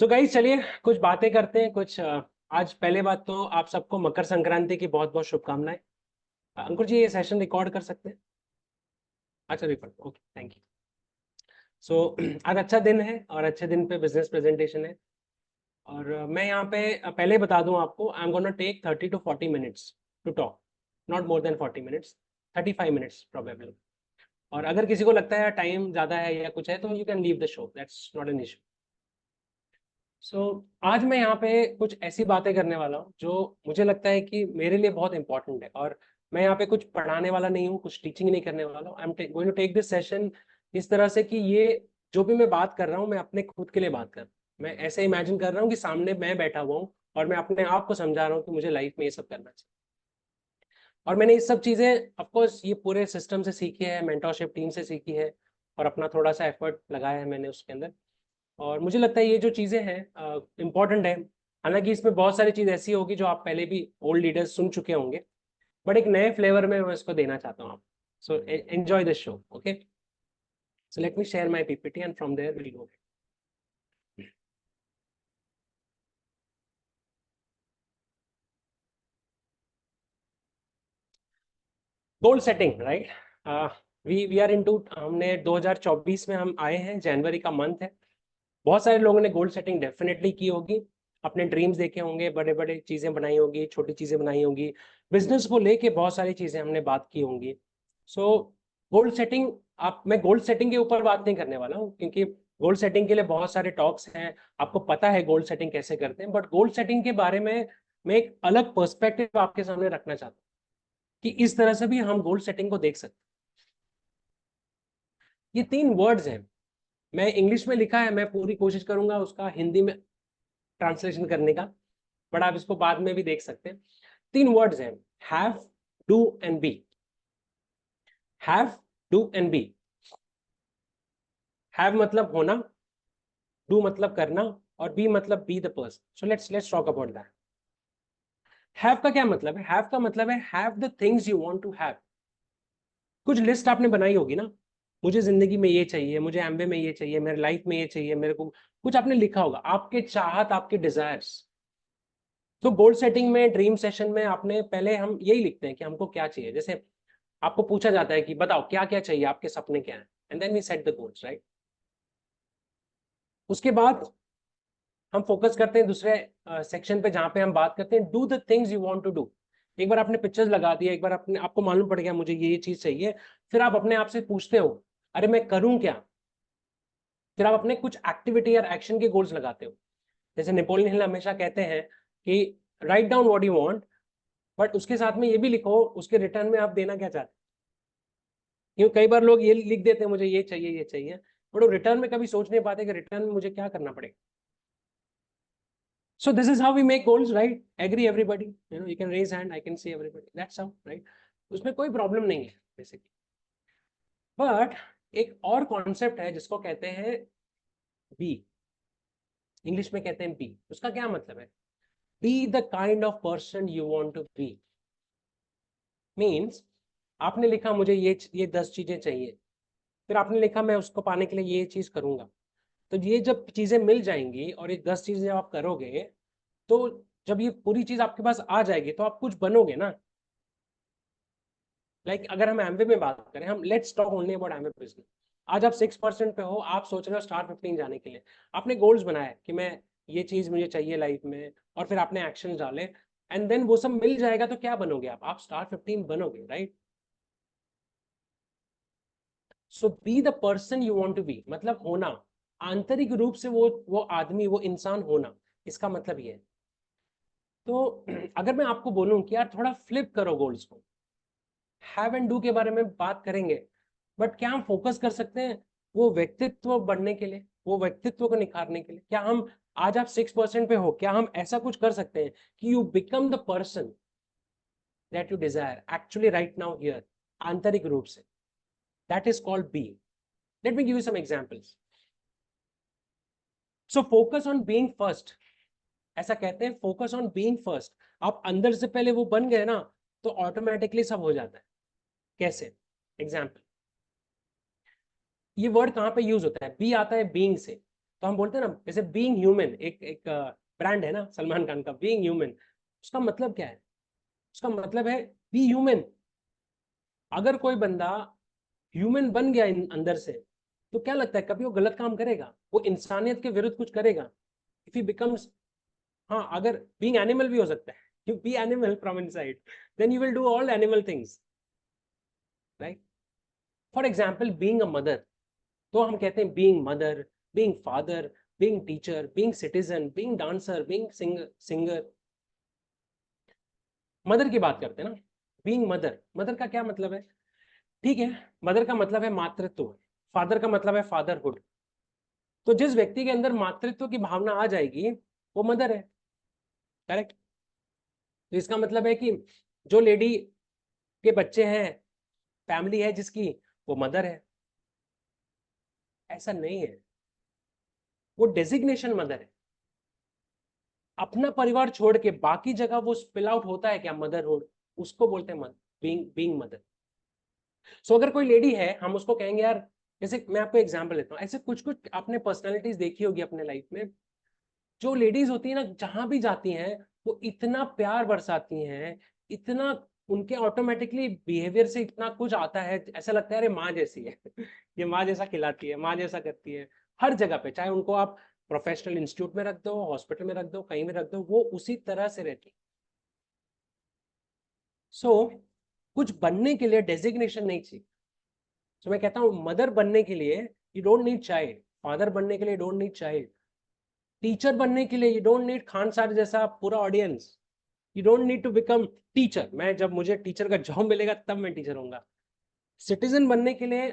So guys, चलिए कुछ बातें करते हैं। आज पहले बात तो आप सबको मकर संक्रांति की बहुत बहुत शुभकामनाएं। अंकुर जी, ये सेशन रिकॉर्ड कर सकते हैं? अच्छा, रिकॉर्ड, ओके, थैंक यू। सो आज अच्छा दिन है और अच्छे दिन पे बिजनेस प्रेजेंटेशन है। और मैं यहाँ पे पहले बता दूं आपको, I am gonna take 30 to 40 minutes to talk, not more than 40 minutes, 35 minutes probably. और अगर किसी को लगता है टाइम ज़्यादा है या कुछ है तो you can leave the show, that's not an issue. आज मैं यहाँ पे कुछ ऐसी बातें करने वाला हूँ जो मुझे लगता है कि मेरे लिए बहुत इंपॉर्टेंट है। और मैं यहाँ पे कुछ पढ़ाने वाला नहीं हूँ, कुछ टीचिंग नहीं करने वाला हूँ। I am going to take this session इस तरह से कि ये जो भी मैं बात कर रहा हूँ, मैं अपने खुद के लिए बात कर रहा हूँ। मैं ऐसे इमेजिन कर रहा हूँ कि सामने मैं बैठा हुआ हूँ और मैं अपने आप को समझा रहा हूँ कि मुझे लाइफ में ये सब करना चाहिए। और मैंने ये सब चीज़ें ऑफकोर्स ये पूरे सिस्टम से सीखी है, मेंटरशिप टीम से सीखी है, और अपना थोड़ा सा एफर्ट लगाया है मैंने उसके अंदर। और मुझे लगता है ये जो चीज़ें हैं इम्पॉर्टेंट है। हालांकि इसमें बहुत सारी चीज़ ऐसी होगी जो आप पहले भी ओल्ड लीडर्स सुन चुके होंगे, बट एक नए फ्लेवर में मैं इसको देना चाहता हूँ आप। So enjoy this show, okay. So let me share my PPT and from there will go. Goal setting, right. We are into, हमने 2024 में हम आए हैं, जनवरी का मंथ है। बहुत सारे लोगों ने गोल सेटिंग डेफिनेटली की होगी, अपने ड्रीम्स देखे होंगे, बड़े बड़े चीज़ें बनाई होगी, छोटी चीज़ें बनाई होंगी, बिजनेस को लेके बहुत सारी चीज़ें हमने बात की होंगी। सो गोल सेटिंग, आप मैं गोल सेटिंग के ऊपर बात नहीं करने वाला हूँ, क्योंकि गोल सेटिंग के लिए बहुत सारे टॉक्स हैं, आपको पता है गोल सेटिंग कैसे करते हैं। बट गोल सेटिंग के बारे में मैं एक अलग पर्सपेक्टिव आपके सामने रखना चाहता हूँ कि इस तरह से भी हम गोल सेटिंग को देख सकते हैं। ये 3 वर्ड्स हैं, मैं इंग्लिश में लिखा है, मैं पूरी कोशिश करूंगा उसका हिंदी में ट्रांसलेशन करने का, बट आप इसको बाद में भी देख सकते हैं। 3 वर्ड्स हैं, have, do and be. Have, do and be. Have मतलब होना, डू मतलब करना, और बी मतलब be the person. So let's talk about that. Have का क्या मतलब है? हैव का मतलब है have the things you want to have. कुछ लिस्ट आपने बनाई होगी ना, मुझे जिंदगी में ये चाहिए, मुझे एमबे में ये चाहिए, मेरे लाइफ में ये चाहिए, मेरे को कुछ आपने लिखा होगा, आपके चाहत, आपके डिजायर्स। तो गोल सेटिंग में, ड्रीम सेशन में आपने पहले, हम यही लिखते हैं कि हमको क्या चाहिए। जैसे आपको पूछा जाता है कि बताओ क्या क्या चाहिए, आपके सपने क्या हैं, and then we set the goals, right. उसके बाद हम फोकस करते हैं दूसरे सेक्शन पे, जहां पे हम बात करते हैं do the things you want to do. एक बार आपने पिक्चर्स लगा दिया, एक बार अपने आपको मालूम पड़ गया मुझे ये चीज चाहिए, फिर आप अपने आप से पूछते हो, अरे मैं करूं क्या। फिर आप अपने कुछ एक्टिविटी या एक्शन के गोल्स लगाते हो। जैसे नेपोलियन हिल हमेशा कहते हैं कि write down what you want, but उसके साथ में ये भी लिखो उसके रिटर्न में आप देना क्या चाहते हैं। क्योंकि कई बार लोग ये लिख देते हैं मुझे ये चाहिए ये चाहिए, बट वो रिटर्न में कभी सोच नहीं पाते कि रिटर्न में मुझे क्या करना पड़ेगा। So this is how we make goals, right? Agree everybody? You can raise hand. I can see everybody. That's how, right? उसमें कोई प्रॉब्लम नहीं है बेसिकली। बट एक और कॉन्सेप्ट है जिसको कहते हैं बी, इंग्लिश में कहते हैं बी। उसका क्या मतलब है? Be the kind of person you want to be. Means आपने लिखा मुझे ये 10 चीजें चाहिए, फिर आपने लिखा मैं उसको पाने के लिए ये चीज करूंगा। तो ये जब चीजें मिल जाएंगी और ये 10 चीजें आप करोगे, तो जब ये पूरी चीज आपके पास आ जाएगी तो आप कुछ बनोगे ना। अगर हम एमबे में बात करें, हम let's talk only about Amway business. आज आप 6% पे हो, आप सोच रहे हो स्टार 15 जाने के लिए। आपने गोल्स बनाए कि मैं ये चीज मुझे चाहिए लाइफ में, और फिर आपने एक्शन डाले, एंड देन वो सब मिल जाएगा तो क्या बनोगे आप स्टार 15 बनोगे, right. So be the person you want to be, मतलब होना, आंतरिक रूप से वो आदमी, वो इंसान होना, इसका मतलब ये है। तो अगर मैं आपको बोलूं कि यार थोड़ा फ्लिप करो गोल्स को, हैव एंड डू के बारे में बात करेंगे, बट क्या हम फोकस कर सकते हैं वो व्यक्तित्व बढ़ने के लिए, वो व्यक्तित्व को निखारने के लिए? क्या हम, आज आप 6% पे हो, क्या हम ऐसा कुछ कर सकते हैं कि you become the person that you desire actually right now here, आंतरिक रूप से? That is called be. Let me give you some examples. So focus on being first, ऐसा कहते हैं, फोकस ऑन बीइंग फर्स्ट। आप अंदर से पहले वो बन गए ना, तो ऑटोमेटिकली सब हो जाता है। कैसे? एग्जाम्पल, ये वर्ड कहां पे यूज होता है? बी आता है बीइंग से। तो हम बोलते हैं ना, जैसे बीइंग ह्यूमन, एक ब्रांड है ना सलमान खान का, बीइंग ह्यूमन, उसका मतलब क्या है? उसका मतलब है बी ह्यूमन। अगर कोई बंदा ह्यूमन बन गया अंदर से, तो क्या लगता है कभी वो गलत काम करेगा? वो इंसानियत के विरुद्ध कुछ करेगा? इफ ही बिकम्स, हाँ, अगर बीइंग एनिमल भी हो सकता है, you be animal from inside, then you will do all animal things, right? For example being a mother, तो हम कहते हैं being mother, being father, being teacher, being citizen, being dancer, being singer. Mother की बात करते हैं ना, being mother, mother का क्या मतलब है? ठीक है, मदर का मतलब है मातृत्व, फादर का मतलब है फादरहुड। तो जिस व्यक्ति के अंदर मातृत्व की भावना आ जाएगी, वो मदर है, करेक्ट? तो इसका मतलब है कि जो लेडी के बच्चे हैं, फैमिली है जिसकी, वो मदर है? ऐसा नहीं है, वो डेजिग्नेशन मदर है। अपना परिवार छोड़ के बाकी जगह वो स्पिल आउट होता है क्या मदरहुड, उसको बोलते हैं बीइंग मदर। सो अगर कोई लेडी है, हम उसको कहेंगे यार, जैसे मैं आपको एग्जांपल लेता हूँ, ऐसे कुछ कुछ आपने पर्सनालिटीज देखी होगी अपने लाइफ में, जो लेडीज होती है ना, जहां भी जाती हैं वो इतना प्यार बरसाती हैं, इतना उनके ऑटोमेटिकली बिहेवियर से इतना कुछ आता है, ऐसा लगता है अरे माँ जैसी है। ये माँ जैसा खिलाती है, माँ जैसा करती है। हर जगह पे, चाहे उनको आप प्रोफेशनल इंस्टीट्यूट में रख दो, हॉस्पिटल में रख दो, कहीं में रख दो, वो उसी तरह से रहती। सो कुछ बनने के लिए डेजिग्नेशन नहीं चाहिए। तो मैं कहता हूँ मदर बनने के लिए you don't need child, father बनने के लिए डोंट नीड चाइल्ड, टीचर बनने के लिए you don't need Khan sir जैसा पूरा audience, you don't need to become teacher. मैं जब मुझे टीचर का जॉब मिलेगा तब मैं टीचर होऊंगा। सिटीजन बनने के लिए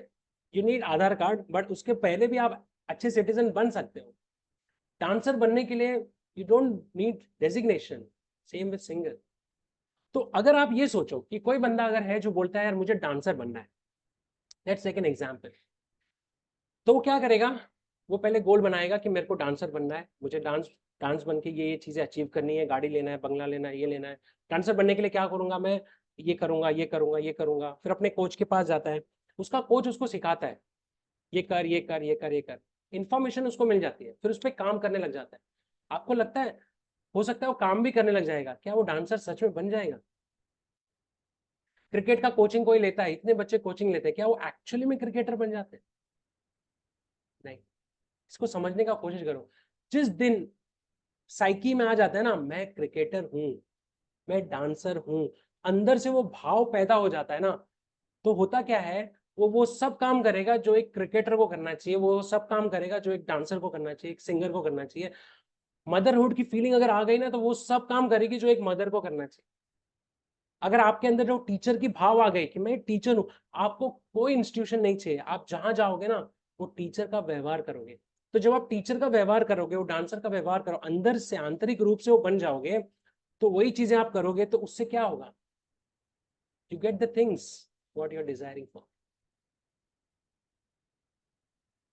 you need Aadhaar card, but उसके पहले भी आप अच्छे सिटीजन बन सकते हो। डांसर बनने के लिए you don't need designation, same with singer. तो अगर आप ये सोचो कि कोई बंदा अगर है जो बोलता है यार मुझे डांसर बनना है, लेट्स टेक एन एग्जांपल, तो वो क्या करेगा? वो पहले गोल बनाएगा कि मेरे को डांसर बनना है, मुझे डांस डांस बन के ये चीजें अचीव करनी है, गाड़ी लेना है, बंगला लेना है, ये लेना है। डांसर बनने के लिए क्या करूंगा मैं? ये करूंगा, ये करूंगा, ये करूंगा। फिर अपने कोच के पास जाता है, उसका कोच उसको सिखाता है, ये कर, ये कर, ये कर, ये कर। इन्फॉर्मेशन उसको मिल जाती है, फिर उस पर काम करने लग जाता है। आपको लगता है हो सकता है वो काम भी करने लग जाएगा, क्या वो डांसर सच में बन जाएगा? क्रिकेट का कोचिंग कोई लेता है, इतने बच्चे कोचिंग लेते हैं, क्या वो एक्चुअली में क्रिकेटर बन जाते हैं? नहीं। इसको समझने का कोशिश करो। जिस दिन साइकी में आ जाता है ना, मैं क्रिकेटर हूं, मैं डांसर हूं, अंदर से वो भाव पैदा हो जाता है ना, तो होता क्या है, वो सब काम करेगा जो एक क्रिकेटर को करना चाहिए, वो सब काम करेगा जो एक डांसर को करना चाहिए, एक सिंगर को करना चाहिए। मदरहुड की फीलिंग अगर आ गई ना, तो वो सब काम करेगी जो एक मदर को करना चाहिए। अगर आपके अंदर जो टीचर की भाव आ गई कि मैं टीचर हूं, आपको कोई इंस्टीट्यूशन नहीं चाहिए, आप जहां जाओगे ना, वो टीचर का व्यवहार करोगे। तो जब आप टीचर का व्यवहार करोगे, वो डांसर का व्यवहार करो, अंदर से आंतरिक रूप से वो बन जाओगे, तो वही चीजें आप करोगे, तो उससे क्या होगा? You get the things what you are desiring for.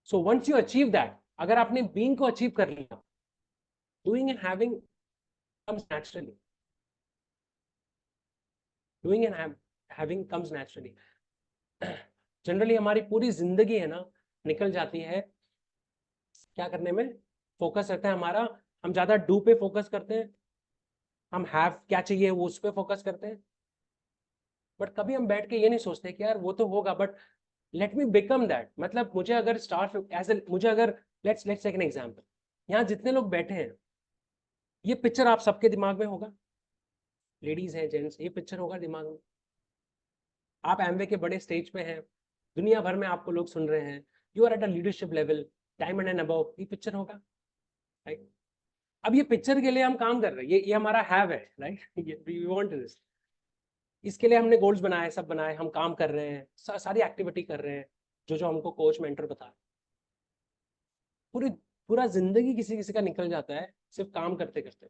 So once you achieve that, अगर आपने बीइंग को अचीव कर लिया, doing and having comes naturally, doing and having comes naturally. Generally हमारी पूरी जिंदगी है ना, निकल जाती है क्या करने में? फोकस रहता है हमारा, हम ज्यादा डू पे फोकस करते हैं, हम हैव क्या चाहिए वो उस पे फोकस करते हैं। बट कभी हम बैठ के ये नहीं सोचते कि यार वो तो होगा, but let me become that. मतलब मुझे अगर स्टार एज ए, मुझे अगर, let's let's take an example, यहाँ जितने लोग बैठे हैं, ये पिक्चर आप सबके दिमाग में होगा, लेडीज हैं, जेंट्स, ये पिक्चर होगा दिमाग में। आप एमवे के बड़े स्टेज पे हैं, दुनिया भर में आपको लोग सुन रहे हैं, you are at a leadership level, diamond and above, ये पिक्चर होगा, राइट? अब ये पिक्चर के लिए हम काम कर रहे हैं, ये हमारा हैव है, राइट? वी वांट दिस, इसके लिए हमने गोल्स बनाए, सब बनाए, हम काम कर रहे हैं, सारी एक्टिविटी कर रहे हैं, जो जो हमको कोच मेंटर बता रहे हैं। पूरी पूरा जिंदगी किसी किसी का निकल जाता है सिर्फ काम करते करते,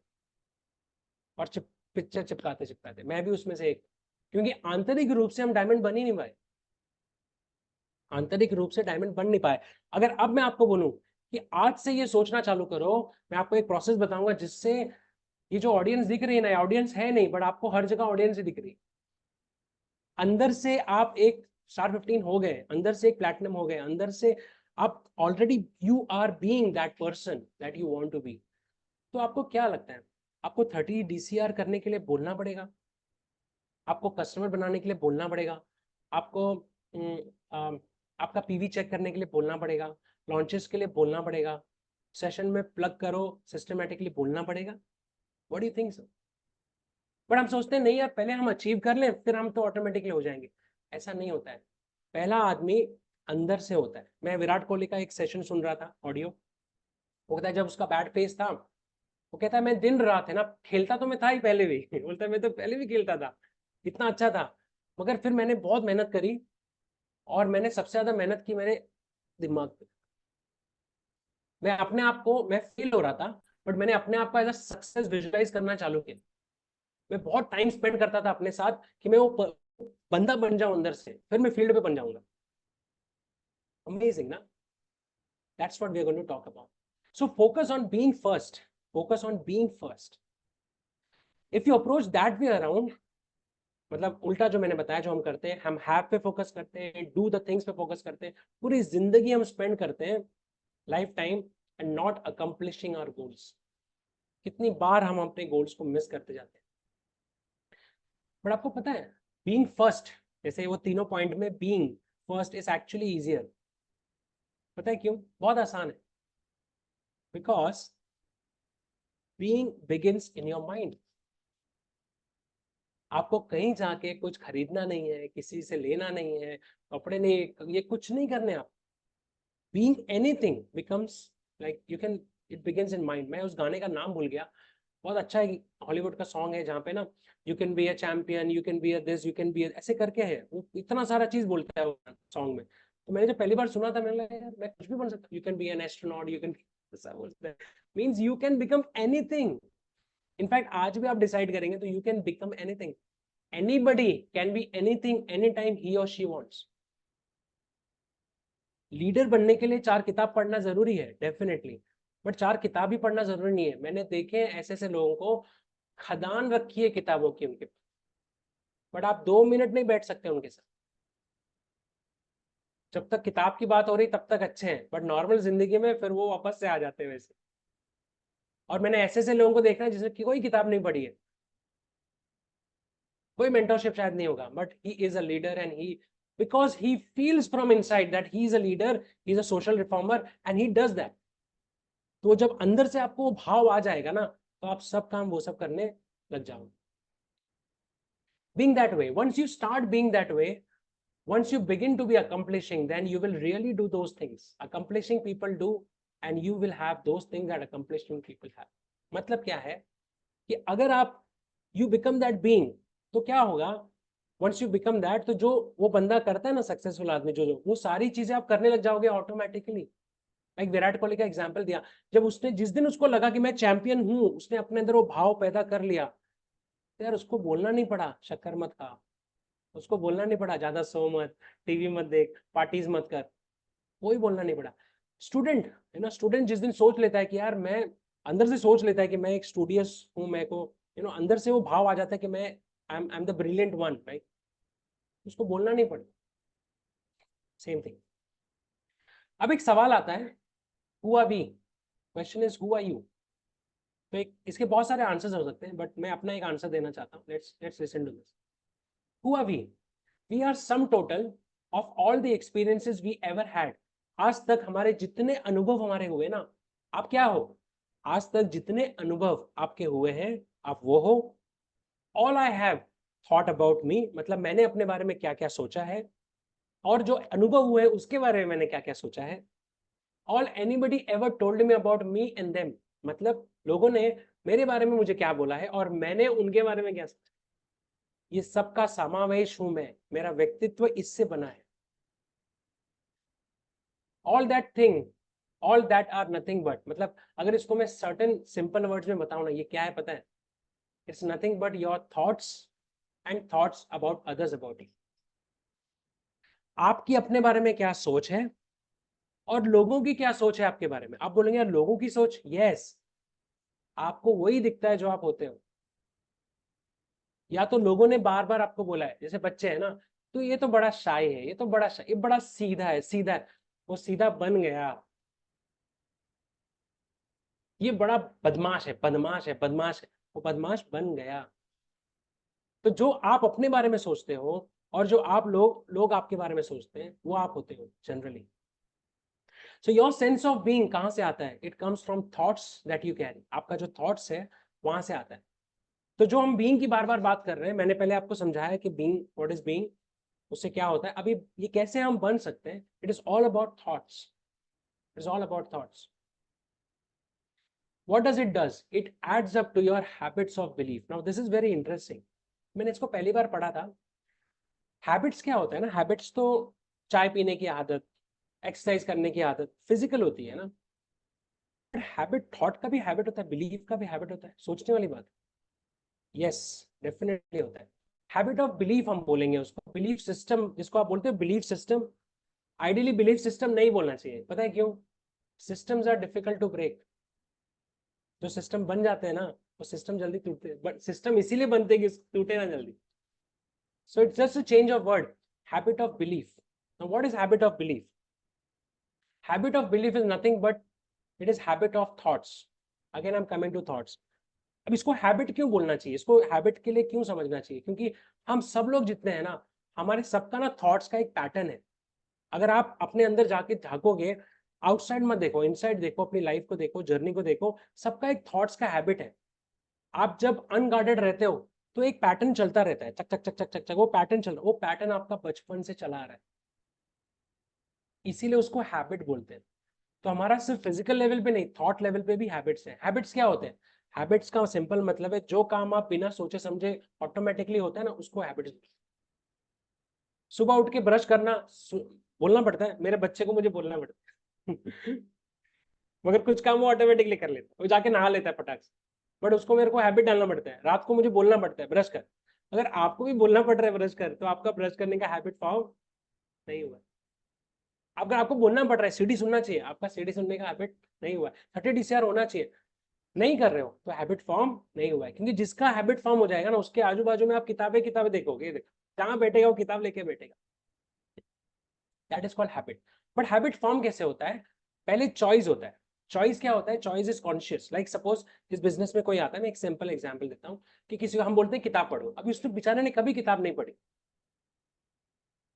और पिक्चर चिपकाते चिपकाते। मैं भी उसमें से एक, क्योंकि आंतरिक रूप से हम डायमंड बन ही नहीं पाए, आंतरिक रूप से डायमंड बन नहीं पाए। अगर अब मैं आपको बोलूं कि आज से ये सोचना चालू करो, मैं आपको एक प्रोसेस बताऊंगा जिससे ये जो ऑडियंस दिख रही है ना, ऑडियंस है नहीं, बट आपको हर जगह ऑडियंस ही दिख रही है। अंदर से आप एक स्टार 15 हो गए, अंदर से एक प्लैटिनम हो गए, अंदर से आप already you are being that person that you want to be. तो आपको क्या लगता है, आपको 30 DCR करने के लिए बोलना पड़ेगा, आपको कस्टमर बनाने के लिए बोलना पड़ेगा, आपको आपका पीवी चेक करने के लिए बोलना पड़ेगा, लॉन्चेस के लिए बोलना पड़ेगा, सेशन में प्लग करो सिस्टमेटिकली बोलना पड़ेगा? What do you think sir? But हम सोचते हैं नहीं यार, पहले हम अचीव कर लें फिर हम तो ऑटोमेटिकली हो जाएंगे। ऐसा नहीं होता है। पहला आदमी अंदर से होता है। मैं विराट कोहली का एक सेशन सुन रहा था ऑडियो। वो कहता है जब उसका बैड फेस था, वो कहता है मैं दिन रात है ना, खेलता तो मैं था ही पहले भी बोलता है मैं तो पहले भी खेलता था, इतना अच्छा था, मगर फिर मैंने बहुत मेहनत करी, और मैंने सबसे ज्यादा मेहनत की मैंने दिमाग पे। मैं अपने आप को, मैं फेल हो रहा था, बट मैंने अपने आप को एज अ सक्सेस विजुअलाइज करना चालू किया। मैं बहुत टाइम स्पेंड करता था अपने साथ कि मैं वो बंदा बन जाऊं अंदर से, फिर मैं फील्ड पे बन जाऊंगा। अमेजिंग ना? That's what we are going to talk about. So focus on being first, focus on being first. If you approach that way around, मतलब उल्टा जो मैंने बताया जो हम करते हैं, हम हैव पे फोकस करते हैं, डू द थिंग्स पे फोकस करते हैं, पूरी जिंदगी हम स्पेंड करते हैं, life time, and not accomplishing our goals. कितनी बार हम अपने गोल्स को मिस करते जाते हैं। बट आपको पता है, बीइंग फर्स्ट, जैसे वो तीनों पॉइंट में being first is actually easier. पता है क्यों? बहुत आसान है। Because being begins in your mind. आपको कहीं जाके कुछ खरीदना नहीं है, किसी से लेना नहीं है, कपड़े नहीं, ये कुछ नहीं करने आप। Being anything becomes like you can, it begins in mind. मैं उस गाने का नाम भूल गया, बहुत अच्छा है, हॉलीवुड का सॉन्ग है जहाँ पे ना, you can be a champion, you can be a this, you can B ऐसे करके है, वो इतना सारा चीज बोलता है सॉन्ग में। तो मैंने जब पहली बार सुना था मैंने लगा यार मैं कुछ भी बन सकता हूँ, you can be an astronaut, you can, ऐसा बोलता है, means you can become anything. In fact आज भी आप डिसाइड करेंगे तो you can become anything. Anybody can be anything any time he और शी वांट्स। लीडर बनने के लिए 4 किताब पढ़ना जरूरी है डेफिनेटली, बट 4 किताब ही पढ़ना जरूरी नहीं है। मैंने देखे हैं ऐसे ऐसे लोगों को, खदान रखी है किताबों की उनके, बट आप 2 मिनट नहीं बैठ सकते उनके साथ। जब तक किताब की बात हो रही तब तक अच्छे हैं, बट नॉर्मल जिंदगी में फिर वो वापस से आ जाते हैं वैसे। और मैंने ऐसे ऐसे लोगों को देखा है जिसने कोई किताब नहीं पढ़ी है, कोई मेंटरशिप शायद नहीं होगा, but he is a leader, and he, because he feels from inside that he is a leader, he is a social reformer, and he does that. तो जब अंदर से आपको वो भाव आ जाएगा ना, तो आप सब काम वो सब करने लग जाओगे। Being that way, once you start being that way, once you begin to be accomplishing, then you will really do those things accomplishing people do, and you will have those things that accomplishing people have. मतलब क्या है कि अगर आप you become that being, तो क्या होगा, once you become that, तो जो वो बंदा करता है ना सक्सेसफुल आदमी, जो वो सारी चीजें आप करने लग जाओगे ऑटोमेटिकली। लाइक विराट कोहली का एग्जांपल दिया, जब उसने, जिस दिन उसको लगा कि मैं चैंपियन हूं, उसने अपने अंदर वो भाव पैदा कर लिया, तो यार उसको बोलना नहीं पड़ा शक्कर मत खा, उसको बोलना नहीं पड़ा ज्यादा सो मत, टीवी मत देख, पार्टीज मत कर, कोई बोलना नहीं पड़ा। स्टूडेंट है ना, स्टूडेंट जिस दिन सोच लेता है कि यार मैं, अंदर से सोच लेता है कि मैं एक स्टूडियस हूँ, मैं को अंदर से वो भाव आ जाता है कि मैं I am the brilliant one, right, उसको बोलना नहीं पड़ा। Same thing. अब एक सवाल आता है, who are we? Question is who are you? तो एक, इसके बहुत सारे आंसर्स हो सकते हैं, बट मैं अपना एक आंसर देना चाहता हूँ। Let's listen to this. Who are we? We are sum total of all the experiences we ever had. आज तक हमारे जितने अनुभव हमारे हुए ना, आप क्या हो? आज तक जितने अनुभव आपके हुए हैं, आप वो हो। All I have thought about me, मतलब मैंने अपने बारे में क्या क्या सोचा है, और जो अनुभव हुए उसके बारे में मैंने क्या क्या सोचा है। All anybody ever told me about me and them, मतलब लोगों ने मेरे बारे में मुझे क्या बोला है और मैंने उनके बारे में क्या सोचा। ये सबका समावेश हूं मैं, मेरा व्यक्तित्व इससे बना है। All that thing, all that are nothing but, मतलब अगर इसको मैं सर्टेन सिंपल वर्ड्स में बताऊं ना, ये क्या है पता है? It's nothing but your thoughts and thoughts about others about you. आपकी अपने बारे में क्या सोच है, और लोगों की क्या सोच है आपके बारे में। आप बोलेंगे यार लोगों की सोच, यस, आपको वही दिखता है जो आप होते हो। या तो लोगों ने बार बार आपको बोला है, जैसे बच्चे हैं ना, तो ये तो बड़ा शाय है, ये तो बड़ा शाय, ये बड़ा सीधा है, सीधा है। वो सीधा बन गया। ये बड़ा बदमाश है, बदमाश है, बदमाश है, वो बदमाश बन गया। तो जो आप अपने बारे में सोचते हो और जो आप लोग आपके बारे में सोचते हैं, वो आप होते हो generally. So your sense of being कहां से आता है? It comes from thoughts that you carry. आपका जो थॉट्स है वहां से आता है। तो जो हम बीइंग की बार बार बात कर रहे हैं, मैंने पहले आपको समझाया कि बीइंग, व्हाट इज बीइंग, उससे क्या होता है। अभी ये कैसे हम बन सकते हैं? It is all about thoughts, it is all about thoughts. What does it does? It adds up to your habits of belief. Now this is very interesting. मैंने इसको पहली बार पढ़ा था। हैबिट्स क्या होता है ना, हैबिट्स तो चाय पीने की आदत, एक्सरसाइज करने की आदत फिजिकल होती है ना। पर हैबिट, थॉट का भी हैबिट होता है, बिलीफ का भी हैबिट होता है, सोचने वाली बात। यस, डेफिनेटली होता है। हैबिट ऑफ बिलीफ हम बोलेंगे उसको, बिलीफ सिस्टम जिसको आप बोलते हो belief system. Ideally belief system नहीं बोलना चाहिए, पता है क्यों? Systems are difficult to break. जो सिस्टम बन जाते हैं ना, वो सिस्टम जल्दी टूटते हैं, बट सिस्टम इसीलिए बनते हैं कि टूटे ना जल्दी। So it's just a change of word. Habit of belief. Now what is habit of belief? Habit of belief is nothing but it is habit of thoughts. Again I'm coming to thoughts. अब इसको habit क्यों बोलना चाहिए, इसको habit के लिए क्यों समझना चाहिए? क्योंकि हम सब लोग जितने हैं ना, हमारे सबका ना थॉट्स का एक पैटर्न है। अगर आप अपने अंदर जाके झांकोगे, आउटसाइड मत देखो, इनसाइड देखो, अपनी लाइफ को देखो, जर्नी को देखो, सबका एक थॉट्स का हैबिट है। आप जब अनगार्डेड रहते हो तो एक पैटर्न चलता रहता है, चक चक चक चक चक चक, वो पैटर्न चल रहा है, वो पैटर्न आपका बचपन से चला आ रहा है, इसीलिए उसको हैबिट बोलते हैं। तो हमारा सिर्फ फिजिकल लेवल पे नहीं, थॉट लेवल पे भी हैबिट्स हैं। हैबिट्स क्या होते हैं? हैबिट्स का सिंपल मतलब है जो काम आप बिना सोचे समझे ऑटोमेटिकली होता है ना, उसको हैबिट्स। सुबह उठ के ब्रश करना, बोलना पड़ता है, मेरे बच्चे को मुझे बोलना पड़ता है मगर कुछ काम वो ऑटोमेटिकली कर लेता है, वो जाके नहा लेता है फटाक से। बट उसको मेरे को हैबिट डालना पड़ता है, रात को मुझे बोलना पड़ता है ब्रश कर। अगर आपको भी बोलना पड़ रहा है ब्रश कर, तो आपका ब्रश करने का हैबिट फॉर्म नहीं हुआ। अगर आपको बोलना पड़ रहा है सीडी सुनना चाहिए, आपका सीडी सुनने का हैबिट नहीं हुआ है। 30 DCR होना चाहिए, नहीं कर रहे हो, तो हैबिट फॉर्म नहीं हुआ है। क्योंकि जिसका हैबिट फॉर्म हो जाएगा ना, उसके आजू बाजू में आप किताबें किताबें देखोगे, जहां बैठेगा वो किताब लेके बैठेगा। That is called habit. But habit form कैसे होता है? पहले चॉइस होता है। चॉइस क्या होता है? Choice is conscious. Like suppose इस बिजनेस में कोई आता है, मैं एक सिंपल एग्जांपल देता हूँ कि किसी को हम बोलते हैं किताब पढ़ो, अभी उसने बेचारे ने कभी किताब नहीं पढ़ी,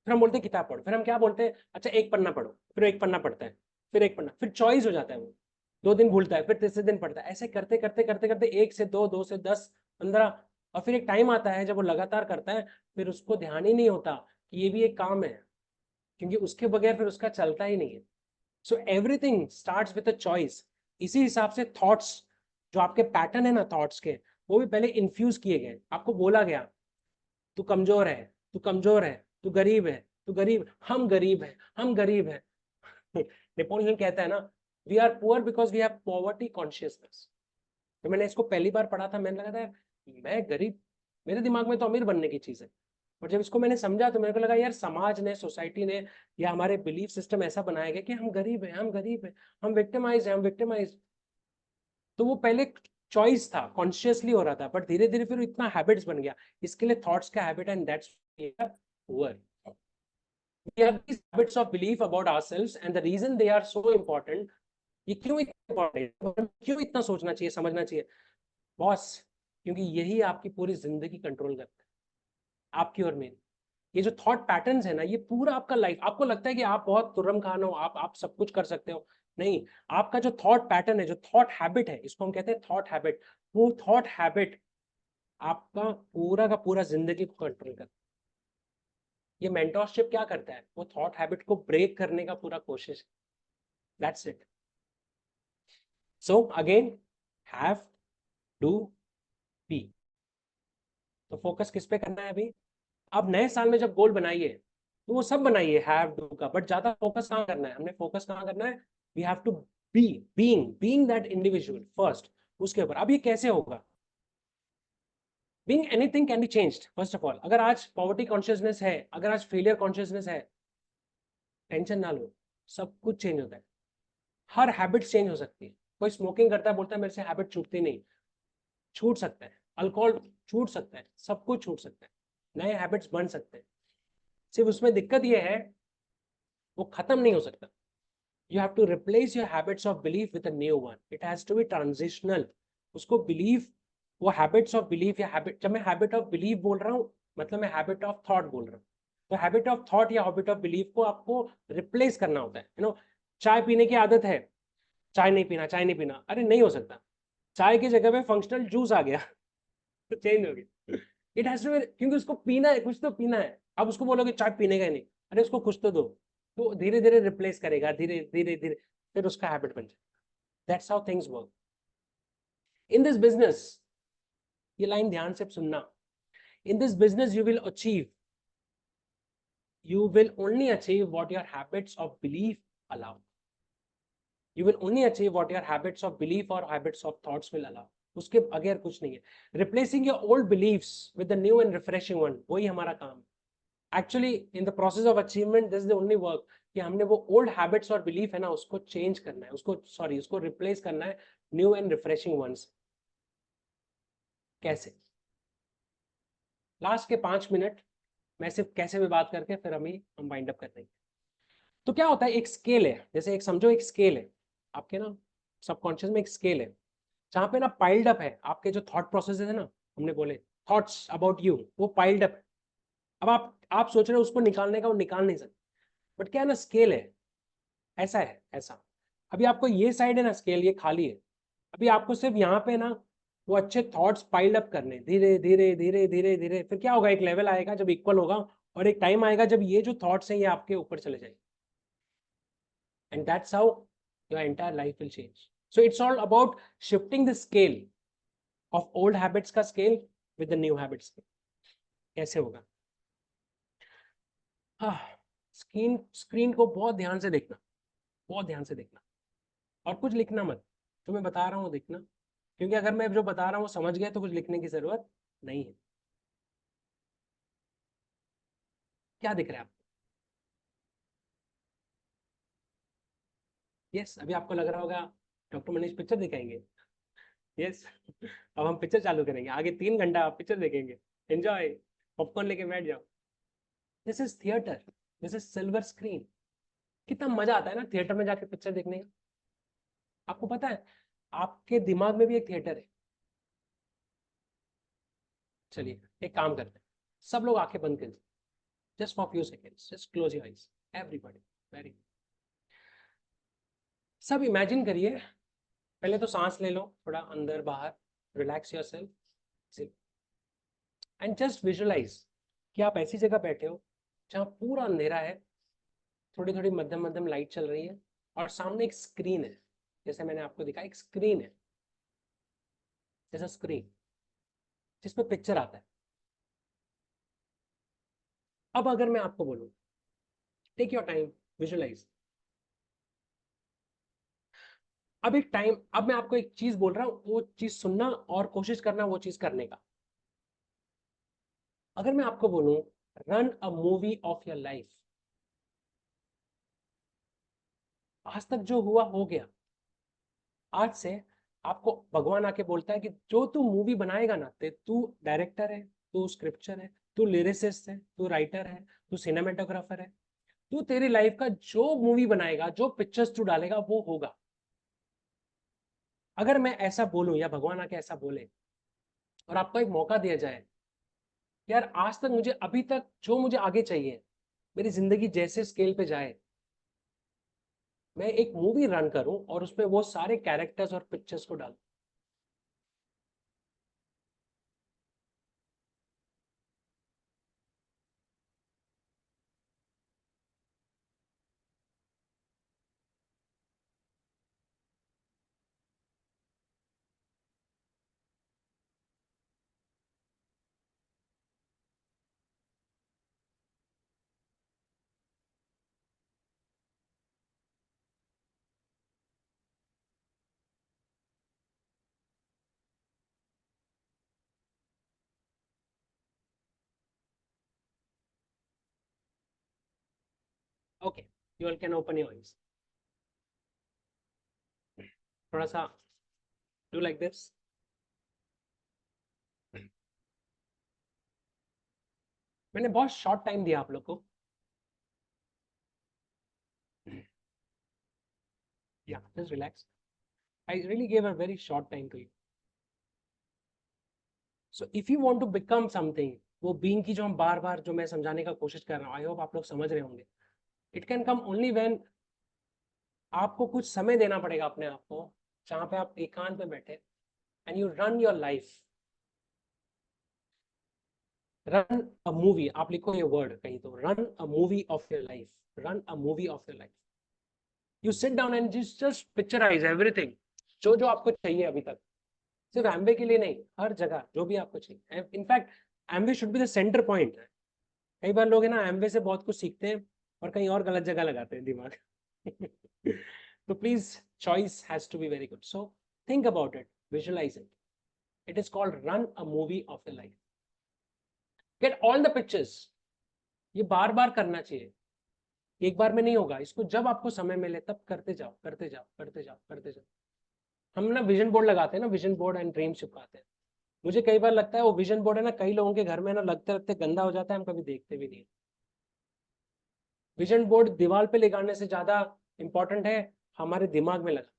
फिर हम बोलते हैं किताब पढ़ो, फिर हम क्या बोलते हैं, अच्छा एक पन्ना पढ़ो, फिर एक पन्ना पढ़ता है, फिर एक पन्ना, फिर चॉइस हो जाता है वो, 2 दिन भूलता है, फिर तीसरे दिन पढ़ता है, ऐसे करते करते करते करते 1 से 2, 2 से 10, 15, और फिर एक टाइम आता है जब वो लगातार करता है, फिर उसको ध्यान ही नहीं होता कि ये भी एक काम है, क्योंकि उसके बगैर फिर उसका चलता ही नहीं है। So everything starts with a choice. इसी हिसाब से थॉट्स, जो आपके पैटर्न है ना थॉट्स के, वो भी पहले इन्फ्यूज किए गए। आपको बोला गया तू कमजोर है, तू कमजोर है, तू गरीब है, तू गरीब, हम गरीब है, हम गरीब है नेपोलियन कहता है ना, we are poor because we have poverty consciousness. तो मैंने इसको पहली बार पढ़ा था, मैंने लगा था मैं गरीब, मेरे दिमाग में तो अमीर बनने की चीज है। और जब इसको मैंने समझा तो मेरे को लगा यार समाज ने, सोसाइटी ने, या हमारे बिलीफ सिस्टम ऐसा बनाया गया कि हम गरीब हैं, हम गरीब हैं, हम विक्टिमाइज हैं, हम विक्टिमाइज। तो वो पहले चॉइस था, कॉन्शियसली हो रहा था, बट धीरे धीरे फिर इतना हैबिट्स बन गया। इसके लिए थॉट्स का habit, and that's poor. We have these habits of belief about ourselves and the reason they are so important, ये क्यों इतना important है, क्यों इतना सोचना चाहिए, समझना चाहिए बॉस? क्योंकि यही आपकी पूरी जिंदगी कंट्रोल करता है, आपकी और मेरी। ये जो थॉट पैटर्न्स है ना, ये पूरा आपका लाइफ, आपको लगता है कि आप बहुत तुर्रम खान हो, आप सब कुछ कर सकते हो, नहीं। आपका जो थॉट पैटर्न है, जो थॉट हैबिट है, इसको हम कहते हैं थॉट हैबिट। वो थॉट हैबिट आपका पूरा का पूरा जिंदगी को कंट्रोल करता है। ये मेंटरशिप क्या करता है? वो थॉट हैबिट को ब्रेक करने का पूरा कोशिश। That's it. So again, have, do, be. तो फोकस किस पे करना है अभी? अब नए साल में जब गोल बनाइए, तो वो सब बनाइए हैव डू का, बट ज्यादा फोकस कहाँ करना है? हमने फोकस कहाँ करना है? We have to be, being that individual first, उसके ऊपर। अब ये कैसे होगा? Being anything can be changed. First of all, अगर आज पॉवर्टी कॉन्शियसनेस है, अगर आज फेलियर कॉन्शियसनेस है, टेंशन ना लो, सब कुछ चेंज होता है। हर हैबिट चेंज हो सकती है। कोई स्मोकिंग करता है, बोलता है मेरे से हैबिट छूटती नहीं, छूट सकता है। अल्कोहल छूट सकता है, सब कुछ छूट सकता है, नए हैबिट्स बन सकते हैं। सिर्फ उसमें दिक्कत यह है, वो खत्म नहीं हो सकता। You have to replace your habits of belief with a new one. It has to be transitional. उसको belief, वो habits of belief या habit, जब मैं habit of belief बोल रहा हूँ मतलब मैं habit of thought बोल रहा हूँ. तो habit of thought या habit of belief को आपको replace करना होता है. चाय पीने की आदत है, चाय नहीं पीना, चाय नहीं पीना. अरे नहीं हो सकता. चाय की जगह पे फंक्शनल जूस आ गया तो चेंज हो गया. इट हैज टू, क्योंकि उसको पीना है, कुछ तो पीना है. अब उसको बोलोगे चाय पीने का ही नहीं, अरे उसको कुछ तो दो. तो धीरे धीरे रिप्लेस करेगा, धीरे धीरे धीरे, फिर उसका हैबिट बन जाए. That's how things work in this business. ये लाइन ध्यान से सुनना. In this business you will only achieve what your habits of belief allow. You will only achieve what your habits of belief or habits of thoughts will allow. उसके बगैर कुछ नहीं है. Replacing your old beliefs with the new and refreshing one, वही हमारा काम है. Actually, in the process of achievement, this is the only work कि हमने वो old habits और belief है ना, उसको change करना है, उसको replace करना है new and refreshing ones. कैसे? लास्ट के 5 मिनट मैं सिर्फ कैसे भी बात करके फिर हम वाइंड अप कर देंगे. तो क्या होता है, एक स्केल है, जैसे एक समझो एक स्केल है आपके ना सबकॉन्शियस में. एक स्केल है जहाँ पे ना पाइल्ड अप है आपके जो थॉट प्रोसेस है ना, हमने बोले थॉट्स अबाउट यू, वो पाइल्ड अप है. अब आप सोच रहे हो उसको निकालने का, वो निकाल नहीं सकते. बट क्या है ना, स्केल है, ऐसा है, ऐसा. अभी आपको ये साइड है ना स्केल, ये खाली है. अभी आपको सिर्फ यहाँ पे ना वो अच्छे थॉट्स पाइल्ड अप करने, धीरे धीरे धीरे धीरे धीरे. फिर क्या होगा, एक लेवल आएगा जब इक्वल होगा, और एक टाइम आएगा जब ये जो थॉट्स हैं ये आपके ऊपर चले जाएंगे. And that's how your entire life will change. So it's all about shifting the scale of old habits का scale with the new habits. कैसे होगा? हाँ, स्क्रीन को बहुत ध्यान से देखना, बहुत ध्यान से देखना, और कुछ लिखना मत. जो मैं बता रहा हूँ देखना, क्योंकि अगर मैं जो बता रहा हूँ समझ गया तो कुछ लिखने की जरूरत नहीं है. क्या दिख रहा है आपको? यस, अभी आपको लग रहा होगा डॉक्टर मनीष पिक्चर दिखाएंगे. यस, अब हम पिक्चर चालू करेंगे. आगे 3 घंटा आप पिक्चर देखेंगे. एंजॉय, पॉपकॉर्न लेके बैठ जाओ. This is theatre, this is silver screen. कितना मजा आता है ना थिएटर में जाके पिक्चर देखने का. आपको पता है आपके दिमाग में भी एक थिएटर है. चलिए एक काम करते हैं, सब लोग आंखें बंद कर, just for few seconds, just close your eyes everybody. Very, सब इमेजिन करिए. पहले तो सांस ले लो, थोड़ा अंदर बाहर, relax yourself, and just visualize कि आप ऐसी जगह बैठे हो जहाँ पूरा अंधेरा है, थोड़ी थोड़ी मध्यम मध्यम लाइट चल रही है, और सामने एक स्क्रीन है. जैसे मैंने आपको दिखाया, एक स्क्रीन है, जैसा स्क्रीन जिसमें पिक्चर आता है. अब अगर मैं आपको बोलूं टेक योर टाइम, विजुअलाइज. अब एक टाइम, अब मैं आपको एक चीज बोल रहा हूं, वो चीज सुनना और कोशिश करना वो चीज करने का. अगर मैं आपको बोलूं run a movie of your life, आज तक जो हुआ हो गया. आज से आपको भगवान आके बोलता है कि जो तू मूवी बनाएगा ना, तू डायरेक्टर है, तू स्क्रिप्चर है, तू लिरिसिस्ट है, तू राइटर है, तू सिनेमेटोग्राफर है, तू तेरी लाइफ का जो मूवी बनाएगा, जो पिक्चर्स तू डालेगा वो होगा. अगर मैं ऐसा बोलूं या भगवान आके ऐसा बोले और आपको एक मौका दिया जाए, यार आज तक मुझे, अभी तक जो मुझे आगे चाहिए, मेरी जिंदगी जैसे स्केल पे जाए, मैं एक मूवी रन करूं और उसमें वो सारे कैरेक्टर्स और पिक्चर्स को डालूं. Okay, you all can open your eyes. थोड़ा सा डू लाइक दिस. मैंने बहुत शॉर्ट टाइम दिया आप लोग को. Yeah, just relax. I really gave a very short time to you. So if you want to become something, वो being की जो हम बार बार जो मैं समझाने का कोशिश कर रहा हूँ, आई होप आप लोग समझ रहे होंगे. It can come only when आपको कुछ समय देना पड़ेगा अपने आप को, जहाँ पे आप एकांत में बैठे and you run your life. Run a movie, आप लिखो ये वर्ड कहीं तो, run a movie of your life. Run a movie of your life. You sit down and just picturize everything, जो जो आपको चाहिए अभी तक. सिर्फ एम्बे के लिए नहीं, हर जगह जो भी आपको चाहिए. In fact एम्बे should be the centre point. कई बार लोग है ना एम्बे से बहुत कुछ सीखते हैं और कहीं और गलत जगह लगाते हैं दिमाग. तो please, choice has to be very good. So think about it, visualize it. It is called run a movie of your life. Get all the pictures. ये बार बार करना चाहिए, एक बार में नहीं होगा. इसको जब आपको समय मिले तब करते जाओ, करते जाओ, करते जाओ, करते जाओ. हम ना विजन बोर्ड लगाते हैं ना, विजन बोर्ड एंड ड्रीम चिपकाते हैं. मुझे कई बार लगता है वो विजन बोर्ड है ना, कई लोगों के घर में ना लगते लगते गंदा हो जाता है, हम कभी देखते भी नहीं. विजन बोर्ड दीवार पे लगाने से ज्यादा इंपॉर्टेंट है हमारे दिमाग में लगा.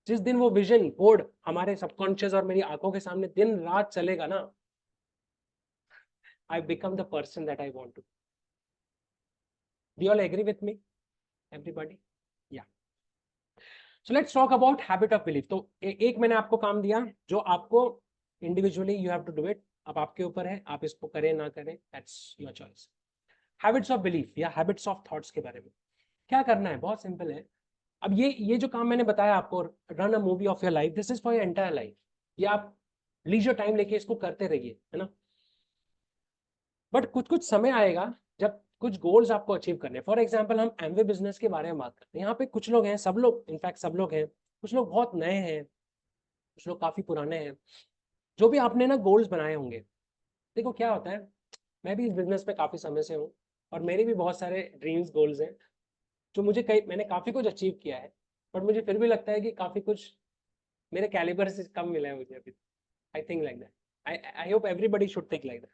जिस दिन वो विजन बोर्ड हमारे सबकॉन्शियस और मेरी आंखों के सामने दिन रात चलेगा ना, I become the person that I want to. Do you all agree with me, everybody? Yeah. So let's talk about habit of belief. तो एक मैंने आपको काम दिया जो आपको individually you have to do it. अब आपके ऊपर है, आप इसको करें ना करें, that's your choice. Habits of belief या हैबिट्स ऑफ थॉट्स के बारे में क्या करना है, बहुत सिंपल है. अब ये जो काम मैंने बताया आपको, run a movie of your life, this is for your entire life. ये आप लीजर टाइम लेके इसको करते रहिए, है ना. बट कुछ कुछ समय आएगा जब कुछ गोल्स आपको अचीव करने. फॉर एग्जाम्पल, हम एमवे बिजनेस के बारे में बात करते हैं. यहाँ पे कुछ लोग हैं, सब लोग, इनफैक्ट सब लोग हैं, कुछ लोग बहुत नए हैं, कुछ लोग काफी पुराने हैं. जो भी आपने ना गोल्स बनाए होंगे, देखो क्या होता है, मैं भी इस बिजनेस में काफी समय से हूँ और मेरे भी बहुत सारे ड्रीम्स गोल्स हैं जो मैंने काफी कुछ अचीव किया है. बट मुझे फिर भी लगता है कि काफी कुछ मेरे कैलिबर से कम मिला है मुझे अभी. I think like that. I hope everybody should think like that.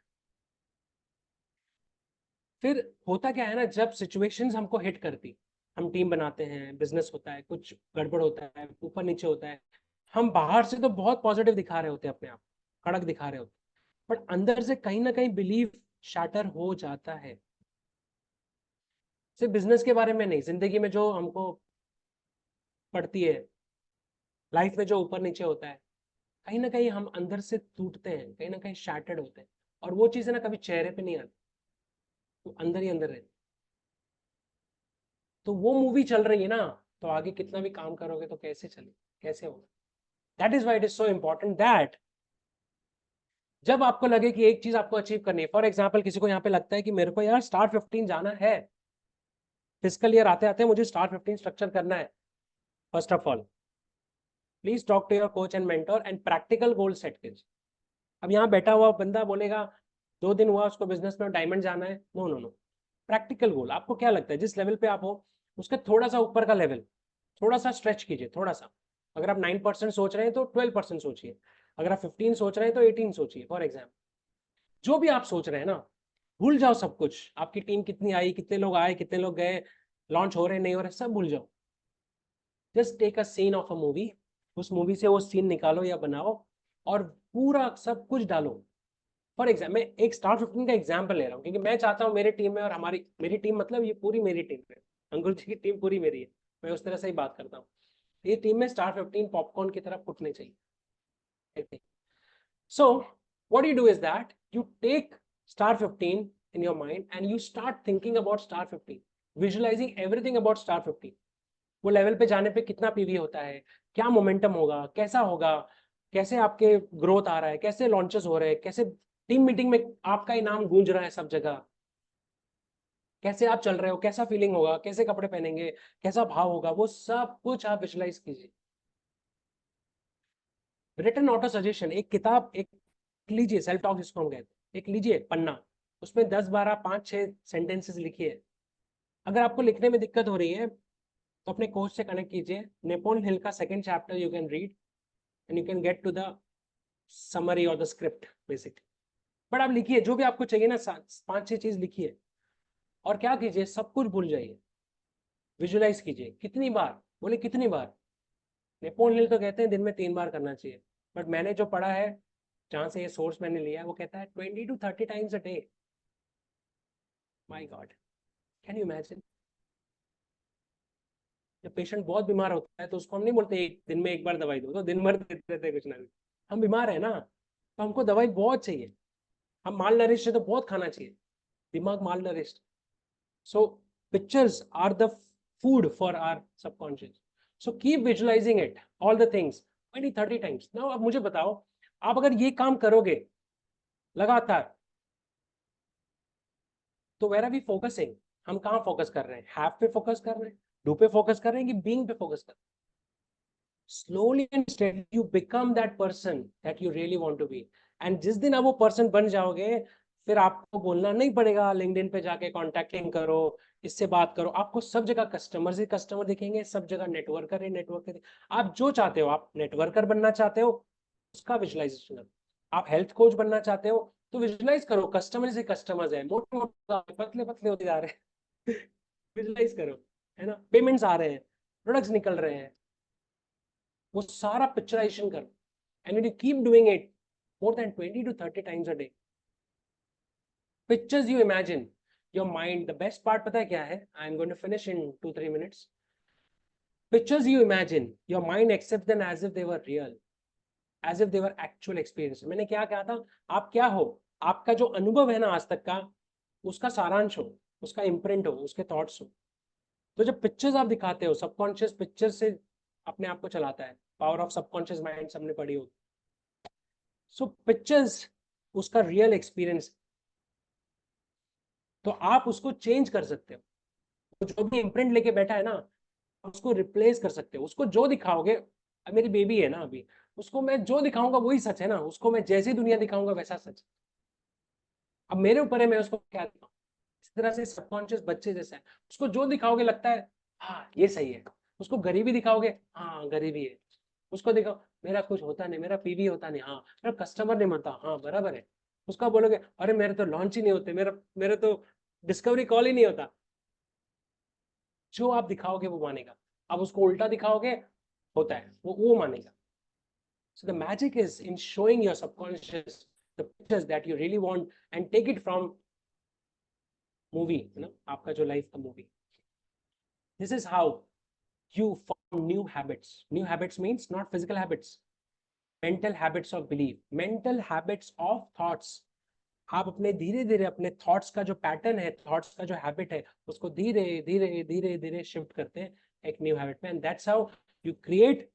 फिर होता क्या है ना, जब सिचुएशंस हमको हिट करती, हम टीम बनाते हैं, बिजनेस होता है, कुछ गड़बड़ होता है, ऊपर नीचे होता है, हम बाहर से तो बहुत पॉजिटिव दिखा रहे होते हैं अपने आप, कड़क दिखा रहे होते हैं, बट अंदर से कहीं ना कहीं बिलीव शैटर हो जाता है. सिर्फ बिजनेस के बारे में नहीं, जिंदगी में जो हमको पड़ती है, लाइफ में जो ऊपर नीचे होता है, कहीं ना कहीं हम अंदर से टूटते हैं, कहीं ना कहीं शैटर्ड होते हैं. और वो चीजें ना कभी चेहरे पे नहीं आती, तो अंदर ही अंदर रहती. तो वो मूवी चल रही है ना, तो आगे कितना भी काम करोगे तो कैसे चले, कैसे होगा. That is why it is so important that जब आपको लगे कि एक चीज आपको अचीव करनी है. फॉर एग्जाम्पल, किसी को यहाँ पे लगता है कि मेरे को यार स्टार 15 जाना है, फिजिकल ईयर आते आते मुझे स्टार 15 स्ट्रक्चर करना है. First of all, please talk to your coach and mentor and practical goal set कीजिए. अब यहाँ बैठा हुआ बंदा बोलेगा 2 दिन हुआ उसको बिजनेस में डायमंड जाना है, नो नो नो. प्रैक्टिकल गोल, आपको क्या लगता है जिस लेवल पे आप हो उसका थोड़ा सा ऊपर का लेवल, थोड़ा सा स्ट्रेच कीजिए, थोड़ा सा. अगर आप 9% सोच रहे हैं तो 12% सोचिए. अगर आप 15 सोच रहे हैं तो 18 सोचिए. फॉर एग्जाम्पल, जो भी आप सोच रहे हैं ना, भूल जाओ सब कुछ. आपकी टीम कितनी आई, कितने लोग आए, कितने लोग गए, लॉन्च हो रहे नहीं हो रहे, सब भूल जाओ. Just take a scene of a movie. उस मूवी से वो सीन निकालो या बनाओ और पूरा सब कुछ डालो. फॉर एग्जाम्पल, मैं एक स्टार 15 का एग्जाम्पल ले रहा हूँ क्योंकि मैं चाहता हूँ मेरी टीम में, और मेरी टीम मतलब ये पूरी मेरी टीम है, अंकुर जी की टीम पूरी मेरी है, मैं उस तरह से ही बात करता हूँ. ये टीम में स्टार 15 पॉपकॉर्न की तरफ फुटने चाहिए. So what you do is that you take star 15 in your mind and you start thinking about star 15, visualizing everything about star 15. वो लेवल पे जाने पे कितना पीवी होता है, क्या मोमेंटम होगा, कैसा होगा, कैसे आपके ग्रोथ आ रहा है, कैसे लॉन्चेस हो रहे हैं, कैसे टीम मीटिंग में आपका इनाम गूंज रहा है सब जगह, कैसे आप चल रहे हो, कैसा फीलिंग होगा, कैसे कपड़े पहनेंगे, कैसा भाव होगा, वो सब कुछ आप विजुलाइज कीजिए. रिटन ऑटो सजेशन, एक किताब, एक लीजिए, सेल्फ टॉक जिसको हम कहते हैं, एक लीजिए पन्ना, उसमें 10 12 5 6 सेंटेंसेस लिखिए. अगर आपको लिखने में दिक्कत हो रही है तो अपने कोच से कनेक्ट कीजिए. नेपोलियन हिल का second chapter you can read and you can get to the summary और द स्क्रिप्ट बेसिक. बट आप लिखिए जो भी आपको चाहिए ना, 5 6 चीज लिखिए और क्या कीजिए, सब कुछ भूल जाइए. विजुलाइज कीजिए. कितनी बार, बोले कितनी बार? नेपोलियन हिल तो कहते हैं दिन में 3 बार करना चाहिए, बट मैंने जो पढ़ा है, जहां से ये सोर्स मैंने लिया है, वो कहता है 20 to 30 times a day. My God, can you imagine? जब पेशेंट बहुत बीमार होता है तो उसको हम नहीं बोलते एक दिन में एक बार दवाई दो, तो दिन भर देते रहते हैं कुछ ना कुछ। हम बीमार है ना, तो हमको दवाई बहुत चाहिए। हम माल नरिश है तो बहुत खाना चाहिए, दिमाग माल nourish. So pictures are the food for our subconscious. So keep visualizing it, all the things 20 30 times. Now अब मुझे बताओ, आप अगर ये काम करोगे लगातार, तो वेर आर वी फोकसिंग? हम कहाँ फोकस कर रहे हैं? हैव पे फोकस कर रहे हैं, डू पे फोकस कर रहे हैं, कि बीइंग पे फोकस कर रहे हैं? Slowly and steadily you become that person that you really want to be. And जिस दिन आप वो पर्सन बन जाओगे, फिर आपको बोलना नहीं पड़ेगा लिंक्डइन पे जाके कॉन्टैक्टिंग करो, इससे बात करो। आपको सब जगह कस्टमर से कस्टमर दिखेंगे, सब जगह नेटवर्कर है, नेटवर्कर। आप जो चाहते हो, आप नेटवर्कर बनना चाहते हो, उसका विजुअलाइजेशन करो। आप हेल्थ कोच बनना चाहते हो, तो विजुअलाइज करो कस्टमर से कस्टमर्स है, मोटे मोटे पतले पतले होते जा रहे हैं। विजुअलाइज करो, है ना, पेमेंट्स आ रहे हैं, प्रोडक्ट्स निकल रहे हैं, वो सारा पिक्चराइजेशन करो। And you keep doing it more than 20 to 30 times a day. Pictures you imagine, your mind, the best part पता है क्या है? I'm going to finish in 2 3 minutes. Pictures you imagine, your mind accepts them as if they were real, as if they were actual experience. मैंने क्या कहा था? आप क्या हो? आपका जो अनुभव है ना आज तक का, उसका सारांश हो, उसका इम्प्रिंट हो, उसके थॉट्स हो। तो जब पिक्चर्स आप दिखाते हो, सबकॉन्शियस पिक्चर से अपने आप को चलाता है। पावर ऑफ सबकॉन्शियस माइंड सबने पढ़ी हो। सो पिक्चर्स उसका रियल एक्सपीरियंस, तो आप उसको चेंज कर सकते हो। तो जो भी इम्प्रिंट लेके बैठा है ना, उसको रिप्लेस कर सकते हो। उसको जो दिखाओगे, अब मेरी बेबी है ना अभी, उसको मैं जो दिखाऊंगा वही सच है ना, उसको मैं जैसी दुनिया दिखाऊंगा वैसा सच। अब मेरे ऊपर है मैं उसको क्या दिखाऊं। इस तरह से सबकॉन्शियस बच्चे जैसा है, उसको जो दिखाओगे लगता है हाँ ये सही है। उसको गरीबी दिखाओगे, हाँ गरीबी है। उसको दिखाओ मेरा कुछ होता नहीं, मेरा पीवी होता नहीं, हाँ मेरा कस्टमर नहीं बनता, हाँ बराबर है। उसका बोलोगे अरे मेरे तो लॉन्च ही नहीं होते, मेरा मेरे तो डिस्कवरी कॉल ही नहीं होता। जो आप दिखाओगे वो मानेगा। अब उसको उल्टा दिखाओगे, होता है, वो मानेगा। So the magic is in showing your subconscious the pictures that you really want and take it from movie, आपका जो लाइफ का movie. This is how you form new habits. New habits means not physical habits, mental habits of belief, mental habits of thoughts. आप अपने धीरे धीरे अपने thoughts का जो पैटर्न है, थॉट्स का जो हैबिट है, उसको धीरे धीरे धीरे धीरे शिफ्ट करते हैं एक न्यू हैबिट में, and that's how you create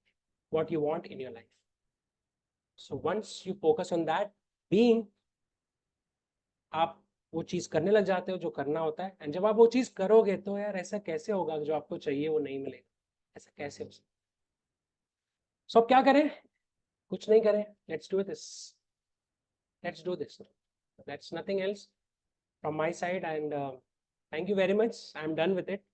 what you want in your life. So once you focus on that being, आप वो चीज करने लग जाते हो जो करना होता है। एंड जब आप वो चीज करोगे तो यार ऐसा कैसे होगा जो आपको चाहिए वो नहीं मिलेगा? ऐसा कैसे हो सकता? सो अब क्या करें? कुछ नहीं करें, let's do this, let's do this, that's nothing else from my side, and thank you very much, I'm done with it.